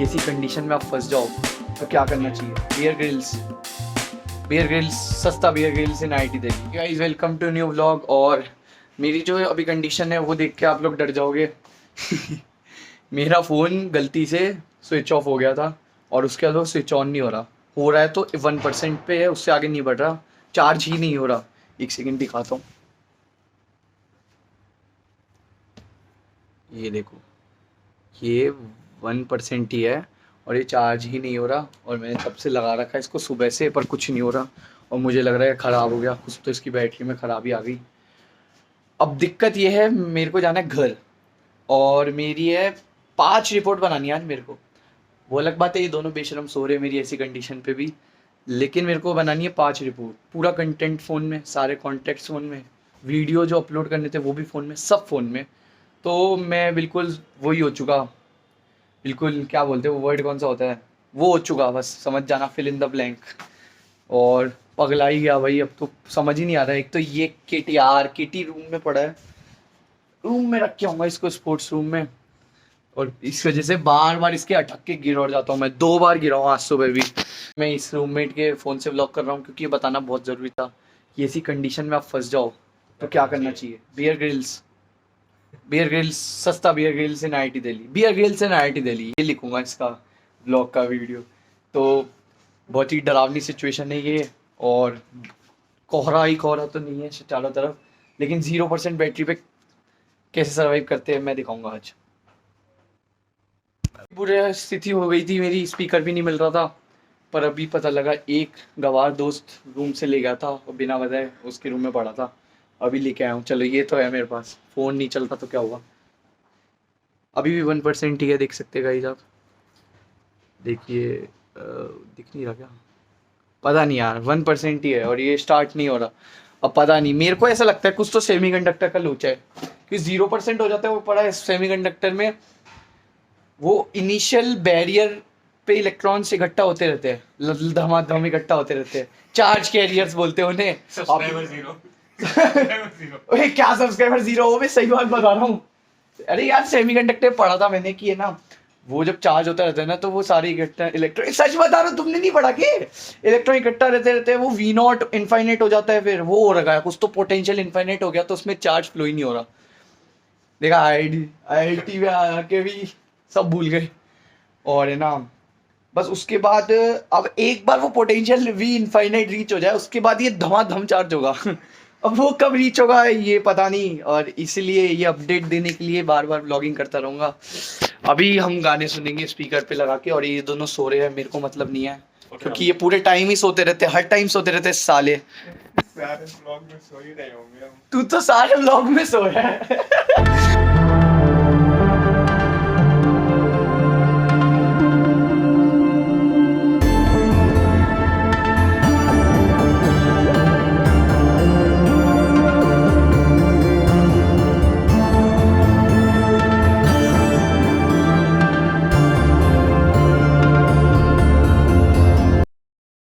ऐसी कंडीशन में आप फंस जाओ तो क्या करना चाहिए? बियर ग्रिल्स सस्ता Bear Grylls in IIT Delhi. Guys welcome to new vlog. और मेरी जो अभी कंडीशन है वो देख के आप लोग डर जाओगे। मेरा फ़ोन गलती से स्विच ऑफ हो गया था और उसके बाद वो स्विच ऑन नहीं हो रहा है तो 1% पे है, उससे आगे नहीं बढ़ रहा, चार्ज ही नहीं हो रहा। एक सेकंड दिखाता हूँ, ये देखो, ये 1% ही है और ये चार्ज ही नहीं हो रहा। और मैंने तब से लगा रखा है इसको सुबह से, पर कुछ नहीं हो रहा और मुझे लग रहा है ख़राब हो गया कुछ, तो इसकी बैटरी में ख़राबी आ गई। अब दिक्कत ये है, मेरे को जाना है घर और मेरी है 5 रिपोर्ट बनानी है आज मेरे को। वो अलग बात है, ये दोनों बेशरम सो रहे हैं मेरी ऐसी कंडीशन पे भी, लेकिन मेरे को बनानी है 5 रिपोर्ट। पूरा कंटेंट फ़ोन में, सारे कॉन्टैक्ट्स फ़ोन में, वीडियो जो अपलोड करने थे वो भी फ़ोन में, सब फ़ोन में। तो मैं बिल्कुल वही हो चुका, बिल्कुल क्या बोलते हैं वो वर्ड कौन सा होता है, वो हो चुका, बस समझ जाना, फिल इन द ब्लैंक। और पगला ही गया भाई, अब तो समझ ही नहीं आ रहा है। एक तो ये किट यार, किटी रूम में पड़ा है, रूम में रख के आऊँगा इसको, स्पोर्ट्स रूम में, और इस वजह से बार बार इसके अटक के गिर और जाता हूँ। मैं 2 बार गिरा हूँ आज सुबह भी। मैं इस रूममेट के फ़ोन से व्लॉग कर रहा हूँ क्योंकि ये बताना बहुत ज़रूरी था कि ऐसी कंडीशन में आप फंस जाओ तो क्या करना चाहिए। बियर ग्रिल्स सस्ता Bear Grylls in IIT Delhi, beer Grylls in IIT Delhi, ये लिखूंगा इसका ब्लॉग का वीडियो। तो बहुत ही डरावनी सिचुएशन है ये, और कोहरा ही कोहरा तो नहीं है चारों तरफ, लेकिन 0% बैटरी पे कैसे सर्वाइव करते हैं मैं दिखाऊंगा आज। बुरी स्थिति हो गई थी मेरी, स्पीकर भी नहीं मिल रहा था, पर अभी पता लगा एक गवार दोस्त रूम से ले गया था और बिना बताए उसके रूम में पड़ा था, अभी लेके आया हूँ। चलो ये तो है मेरे पास, फ़ोन नहीं चलता तो क्या हुआ, अभी भी 1% ही है, देख सकते गाइस आप, देखिए दिख नहीं रहा क्या, पता नहीं यार, 1% ही है और ये स्टार्ट नहीं हो रहा। अब पता नहीं, मेरे को ऐसा लगता है कुछ तो सेमीकंडक्टर का लोचा है, क्योंकि 0% हो जाता है वो पड़ा है सेमीकंडक्टर में, वो इनिशियल बैरियर पे इलेक्ट्रॉन्स इकट्ठा होते रहते हैं, धमाधम इकट्ठा होते रहते हैं, चार्ज कैरियर्स बोलते हैं उन्हें। Subscriber zero. ओए क्या सब्सक्राइबर जीरो हो, मैं सही बात बता रहा हूँ। अरे यार सेमीकंडक्टर पढ़ा था मैंने कि है ना, वो जब चार्ज होता रहता है ना तो वो सारी इकट्ठा इलेक्ट्रॉन, सच बता रहा हूँ, तुमने नहीं पढ़ा कि इलेक्ट्रॉन इकट्ठा रहते रहते हैं, वो V0 इनफाइनाइट हो जाता है, फिर वो हो रखा है कुछ तो पोटेंशियल इनफाइनाइट हो गया तो उसमें चार्ज फ्लो ही नहीं हो रहा। देखा IIT में आके भी सब भूल गए। और है ना, बस उसके बाद अब एक बार वो पोटेंशियल V इनफाइनाइट रीच हो जाए उसके बाद ये धमाधम चार्ज होगा। अब वो कब रीच होगा ये पता नहीं, और इसलिए ये अपडेट देने के लिए बार बार ब्लॉगिंग करता रहूँगा। अभी हम गाने सुनेंगे स्पीकर पे लगा के, और ये दोनों सो रहे हैं, मेरे को मतलब नहीं है क्योंकि ये पूरे टाइम ही सोते रहते हैं, हर टाइम सोते रहते हैं साले। सारे व्लॉग में सो ही रहे होंगे हम। तू तो सारे व्लॉग में सोया है।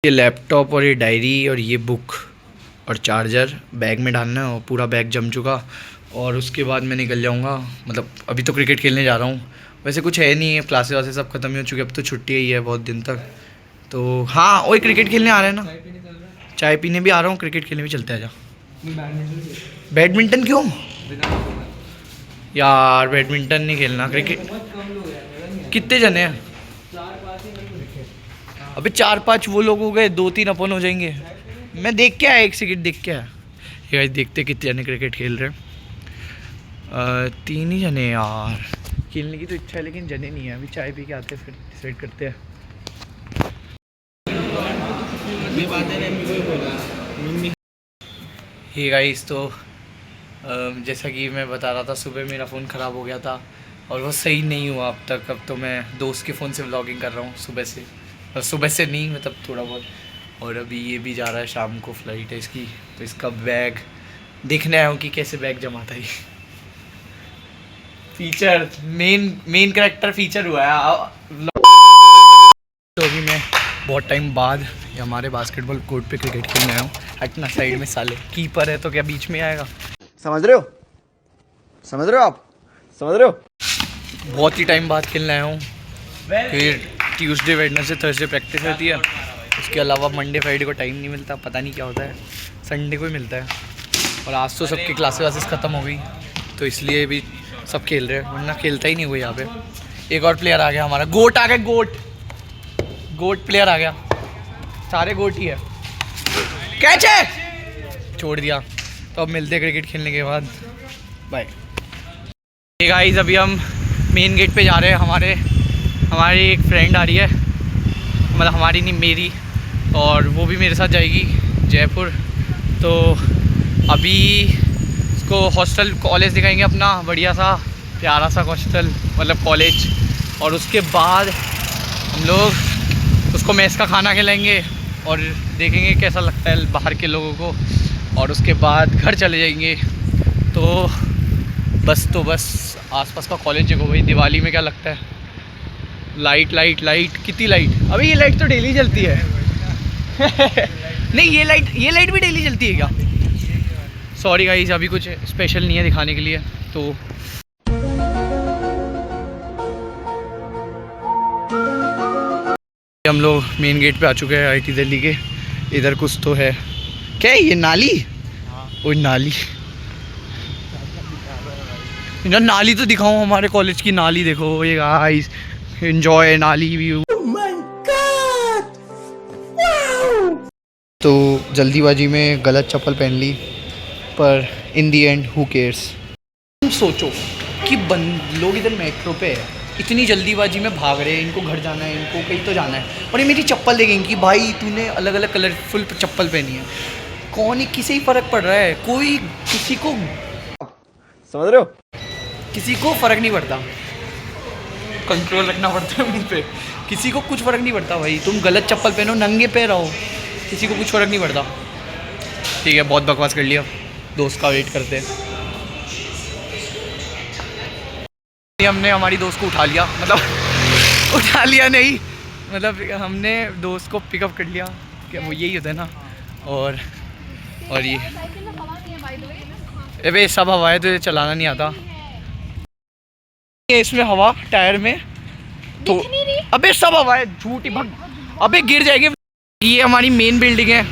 ये लैपटॉप और ये डायरी और ये बुक और चार्जर बैग में डालना है, और पूरा बैग जम चुका, और उसके बाद मैं निकल जाऊंगा। मतलब अभी तो क्रिकेट खेलने जा रहा हूँ, वैसे कुछ है नहीं है, क्लासेस वासेस सब खत्म ही हो चुकी है, अब तो छुट्टी ही है बहुत दिन तक। तो हाँ, वही क्रिकेट खेलने आ रहे हैं ना, चाय पीने भी आ रहा हूँ, क्रिकेट खेलने भी चलते हैं। जा बैडमिंटन क्यों यार, बैडमिंटन नहीं खेलना, क्रिकेट। कितने जने हैं? अबे 4-5 वो लोग हो गए, 2-3 अपन हो जाएंगे। मैं देख के आया, एक सेकंड देख के आया। ये गाइस देखते कितने जने क्रिकेट खेल रहे हैं। 3 ही जने यार, खेलने की तो इच्छा है लेकिन जने नहीं है। अभी चाय पी के आते हैं फिर डिसाइड करते हैं। ये गाइस तो जैसा कि मैं बता रहा था, सुबह मेरा फ़ोन ख़राब हो गया था और वो सही नहीं हुआ अब तक। अब तो मैं दोस्त के फ़ोन से व्लॉगिंग कर रहा हूँ सुबह से, सुबह से नहीं मतलब थोड़ा बहुत। और अभी ये भी जा रहा है, शाम को फ्लाइट है इसकी, तो इसका बैग देखने आया हूँ कि कैसे बैग जमाता है। फीचर मेन कैरेक्टर फीचर हुआ है। तो अभी मैं बहुत टाइम बाद हमारे बास्केटबॉल कोर्ट पे क्रिकेट खेलने आया हूँ। हटना साइड में साले, कीपर है तो क्या बीच में आएगा? समझ रहे हो आप, समझ रहे हो? बहुत ही टाइम बाद खेलने आया हूँ फिर ट्यूसडे वेडनेसडे थर्सडे प्रैक्टिस रहती है, उसके अलावा मंडे फ्राइडे को टाइम नहीं मिलता, पता नहीं क्या होता है, संडे को ही मिलता है। और आज तो सबकी क्लासेस वासेस ख़त्म हो गई तो इसलिए भी सब खेल रहे हैं, वरना खेलता ही नहीं कोई यहाँ पे। एक और प्लेयर आ गया हमारा, गोट आ गया, गोट प्लेयर आ गया, सारे गोट ही है। कैच है, छोड़ दिया। तो अब मिलते हैं क्रिकेट खेलने के बाद, बाय। गाइस अभी हम मेन गेट पे जा रहे हैं, हमारी एक फ्रेंड आ रही है, मतलब हमारी नहीं मेरी, और वो भी मेरे साथ जाएगी जयपुर। तो अभी इसको हॉस्टल कॉलेज दिखाएंगे अपना, बढ़िया सा प्यारा सा हॉस्टल मतलब कॉलेज, और उसके बाद हम लोग उसको मेस का खाना खिलाएंगे और देखेंगे कैसा लगता है बाहर के लोगों को, और उसके बाद घर चले जाएंगे। तो बस आसपास का कॉलेज देखो भाई। दिवाली में क्या लगता है, लाइट कितनी लाइट। अभी ये लाइट तो डेली जलती है नहीं ये लाइट भी डेली जलती है क्या? सॉरी गाइस, अभी कुछ स्पेशल नहीं है दिखाने के लिए। तो हम लोग मेन गेट पे आ चुके हैं आईटी दिल्ली के। इधर कुछ तो है, क्या है ये नाली? वो नाली नाली तो दिखाऊं, हमारे कॉलेज की नाली देखो ये गाइस, एंजॉय नाली व्यू। तो जल्दीबाजी में गलत चप्पल पहन ली, पर इन दी एंड हु केयर्स। तुम सोचो कि लोग इधर मेट्रो पे है, इतनी जल्दीबाजी में भाग रहे हैं, इनको घर जाना है, इनको कहीं तो जाना है, और ये मेरी चप्पल देखेंगे कि भाई तूने अलग अलग कलरफुल चप्पल पहनी है। कौन ही किसे ही फ़र्क पड़ रहा है, कोई किसी को, समझ रहे हो, किसी को फ़र्क नहीं पड़ता। कंट्रोल रखना पड़ता है मुझ पे, किसी को कुछ फ़र्क नहीं पड़ता भाई। तुम गलत चप्पल पहनो, नंगे पैर रहो, किसी को कुछ फ़र्क नहीं पड़ता। ठीक है, बहुत बकवास कर लिया, दोस्त का वेट करते हैं। हमने हमारी दोस्त को उठा लिया, मतलब उठा लिया नहीं, मतलब हमने दोस्त को पिकअप कर लिया, क्या वो यही होता है ना। और ये अबे सब हवा है, तो चलाना नहीं आता इसमें, हवा टायर में तो अबे सब हवा है, झूठी भग, अबे गिर जाएंगे। ये हमारी मेन बिल्डिंग है,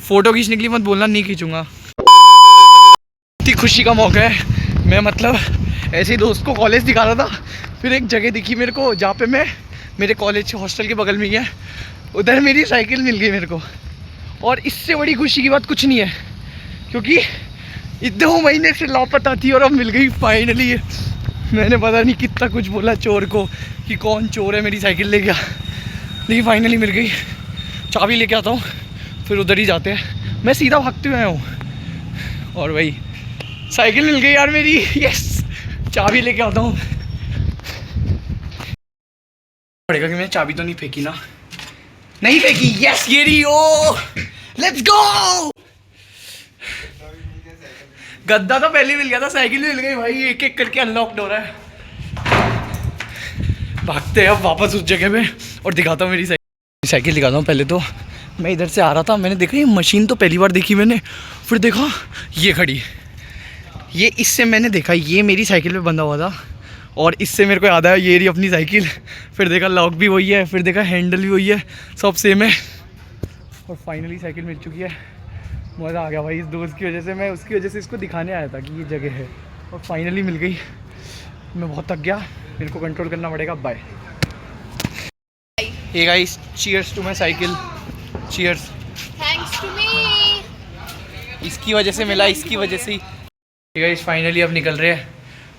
फोटो खींचने के लिए मत बोलना, नहीं खींचूंगा। इतनी खुशी का मौका है, मैं मतलब ऐसे ही दोस्त को कॉलेज दिखा रहा था, फिर एक जगह दिखी मेरे को जहाँ पे मैं, मेरे कॉलेज हॉस्टल के बगल में ही है, उधर मेरी साइकिल मिल गई मेरे को। और इससे बड़ी खुशी की बात कुछ नहीं है, क्योंकि 2 महीने से लापता थी और अब मिल गई फाइनली। मैंने पता नहीं कितना कुछ बोला चोर को कि कौन चोर है मेरी साइकिल ले गया, लेकिन फाइनली मिल गई। चाबी लेके आता हूँ, फिर उधर ही जाते हैं। मैं सीधा भागते हुए आया हूँ, और भाई साइकिल मिल गई यार मेरी, यस। चाबी लेके आता हूँ, पड़ेगा कि मैंने चाबी तो नहीं फेंकी ना, नहीं फेंकी, यस ये रही। ओ लेट्स गो। गद्दा तो पहले मिल गया था, साइकिल भी मिल गई भाई, एक एक करके अनलॉक्ड हो रहा है। भागते हैं अब वापस उस जगह पे और दिखाता हूँ मेरी साइकिल दिखाता हूँ। पहले तो मैं इधर से आ रहा था, मैंने देखा ये मशीन तो पहली बार देखी मैंने, फिर देखा ये खड़ी, ये इससे मैंने देखा ये मेरी साइकिल पे बंधा हुआ था, और इससे मेरे को याद आया ये रही अपनी साइकिल। फिर देखा लॉक भी वही है, फिर देखा हैंडल भी वही है, सब सेम है, और फाइनली साइकिल मिल चुकी है। मज़ा आ गया भाई इस दोस्त की वजह से, मैं उसकी वजह से इसको दिखाने आया था कि ये जगह है, और फाइनली मिल गई। मैं बहुत थक गया, मेरे को कंट्रोल करना पड़ेगा। Bye. Hey guys, cheers to my cycle, cheers. Thanks to me, इसकी वजह से मिला, इसकी वजह से ही। हे गाइस, फाइनली अब निकल रहे हैं,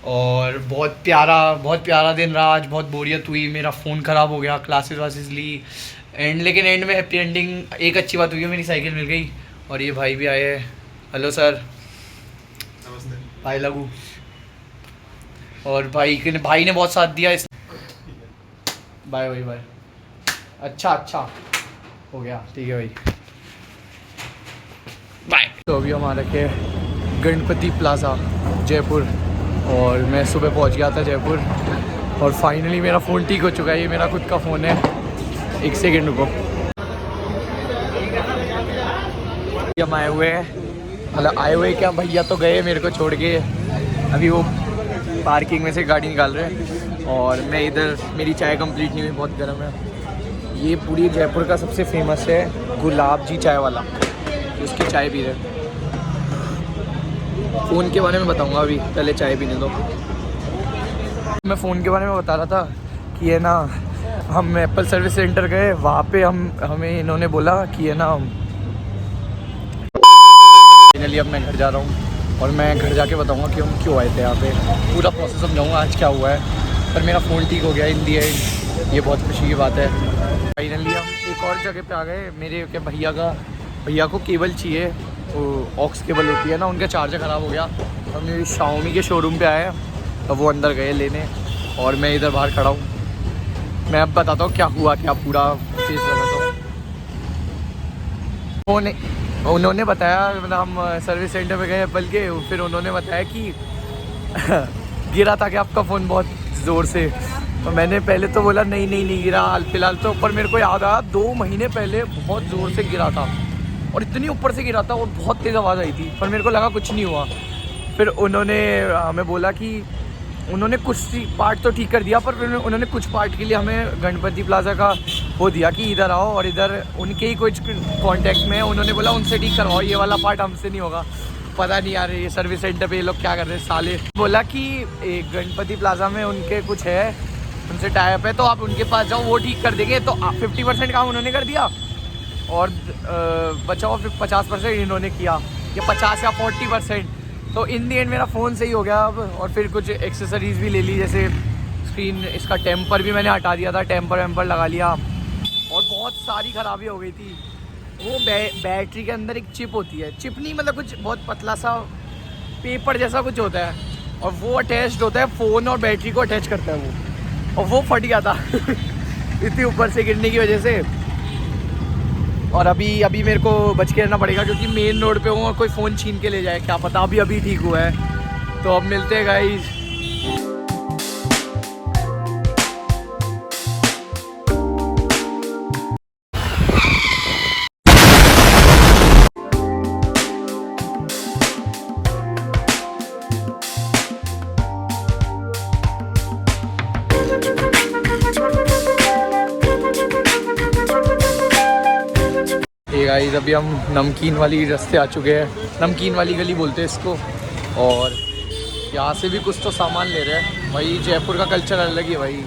और बहुत प्यारा दिन रहा आज। बहुत बोरियत हुई, मेरा फ़ोन ख़राब हो गया, क्लासेस वासेस ली, लेकिन एंड में हैप्पी एंडिंग। एक अच्छी बात हुई है, मेरी साइकिल मिल गई, और ये भाई भी आए हैं। Hello sir. नमस्ते। भाई लगू, और भाई ने बहुत साथ दिया इस। बाय भाई बाय। अच्छा हो गया, ठीक है भाई, बाय। तो अभी हमारा के गणपति प्लाजा जयपुर, और मैं सुबह पहुंच गया था जयपुर, और फाइनली मेरा फ़ोन ठीक हो चुका है। ये मेरा खुद का फ़ोन है, एक सेकेंड रुको। हम आए हुए हैं, मतलब आए हुए क्या, भैया तो गए मेरे को छोड़ के, अभी वो पार्किंग में से गाड़ी निकाल रहे हैं। और मैं इधर, मेरी चाय कंप्लीट नहीं हुई, बहुत गर्म है। ये पूरी जयपुर का सबसे फेमस है गुलाब जी चाय वाला, उसकी चाय पी रहे। फ़ोन के बारे में बताऊंगा अभी, पहले चाय पीने दो। मैं फ़ोन के बारे में बता रहा था कि है ना, हम एप्पल सर्विस सेंटर गए, वहाँ पे हमें इन्होंने बोला कि है ना, फाइनली अब मैं घर जा रहा हूँ और मैं घर जाके बताऊँगा कि हम क्यों आए थे यहाँ पे। पूरा प्रोसेस समझाऊँगा आज क्या हुआ है। पर मेरा फ़ोन ठीक हो गया इन दी एंड, ये बहुत खुशी की बात है। फाइनली हम एक और जगह पे आ गए। मेरे के भैया को केबल चाहिए, वो ऑक्स केबल होती है ना, उनका चार्जर ख़राब हो गया। हम शाओमी के शोरूम पे आए हैं, तो वो अंदर गए लेने और मैं इधर बाहर खड़ा हूँ। मैं अब बताता हूँ क्या हुआ, क्या पूरा चीज़ बताता हूँ। उन्होंने बताया, मतलब हम सर्विस सेंटर पे गए एप्पल के, फिर उन्होंने बताया कि गिरा था कि आपका फ़ोन बहुत ज़ोर से। तो मैंने पहले तो बोला नहीं गिरा हाल फिलहाल तो, पर मेरे को याद आया 2 महीने पहले बहुत ज़ोर से गिरा था और इतनी ऊपर से गिरा था और बहुत तेज़ आवाज़ आई थी, पर मेरे को लगा कुछ नहीं हुआ। फिर उन्होंने हमें बोला कि उन्होंने कुछ पार्ट तो ठीक कर दिया, पर फिर उन्होंने कुछ पार्ट के लिए हमें गणपति प्लाजा का वो दिया कि इधर आओ, और इधर उनके ही कुछ कॉन्टैक्ट में है, उन्होंने बोला उनसे ठीक करवाओ, ये वाला पार्ट हमसे नहीं होगा। पता नहीं यार ये सर्विस सेंटर पे ये लोग क्या कर रहे हैं साले। बोला कि एक गणपति प्लाजा में उनके कुछ है, उनसे टाइप है, तो आप उनके पास जाओ, वो ठीक कर देंगे। तो 50% काम उन्होंने कर दिया और बचा हुआ 50% इन्होंने किया, या 50 या 40%। तो इन दी एंड मेरा फ़ोन सही हो गया अब। और फिर कुछ एक्सेसरीज़ भी ले ली, जैसे स्क्रीन, इसका टेम्पर भी मैंने हटा दिया था, टेम्पर वेम्पर लगा लिया। और बहुत सारी ख़राबी हो गई थी। वो बैटरी के अंदर एक चिप होती है, चिप नहीं मतलब कुछ बहुत पतला सा पेपर जैसा कुछ होता है, और वो अटैच्ड होता है फ़ोन और बैटरी को अटैच करता है वो, और वो फट गया था इतनी ऊपर से गिरने की वजह से। और अभी मेरे को बच के रहना पड़ेगा, क्योंकि मेन रोड पे हूँ और कोई फ़ोन छीन के ले जाए क्या पता। अभी ठीक हुआ है, तो अब मिलते हैं गाइस। गाइस अभी हम नमकीन वाली रास्ते आ चुके हैं, नमकीन वाली गली बोलते हैं इसको। और यहाँ से भी कुछ तो सामान ले रहे हैं भाई। जयपुर का कल्चर अलग ही है भाई।